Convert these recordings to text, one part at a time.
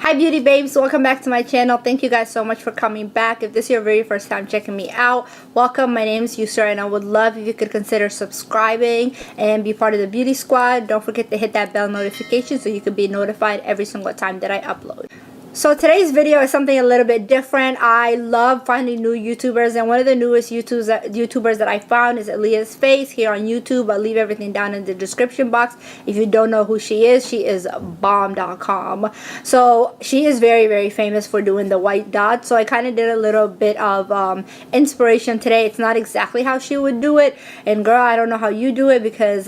Hi beauty babes, welcome back to my channel. Thank you guys so much for coming back. If this is your very first time checking me out, welcome. My name is Yusra and I would love if you could consider subscribing and be part of the beauty squad. Don't forget to hit that bell notification so you can be notified every single time that I upload. So today's video is something a little bit different. I love finding new YouTubers, and one of the newest YouTubers that I found is Aallyiahsface here on YouTube. I'll leave everything down in the description box. If you don't know who she is bomb.com. So she is very, very famous for doing the white dots. So I kind of did a little bit of inspiration today. It's not exactly how she would do it, and girl, I don't know how you do it because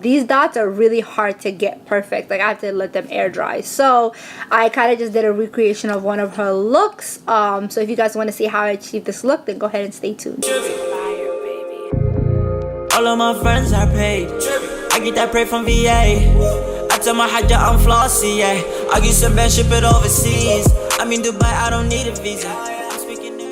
these dots are really hard to get perfect. Like I have to let them air dry. So I kind of just did a recreation of one of her looks. So if you guys want to see how I achieved this look, then go ahead and stay tuned. All of my friends are paid. I get that pay from VA. I tell my hajja I'm flossy, yeah. I get some bad, ship it overseas. I'm in Dubai, I don't need a visa. I'm speaking there.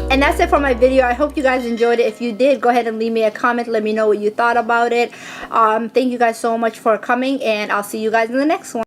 And that's it for my video. I hope you guys enjoyed it. If you did, go ahead and leave me a comment. Let me know what you thought about it. Thank you guys so much for coming, and I'll see you guys in the next one.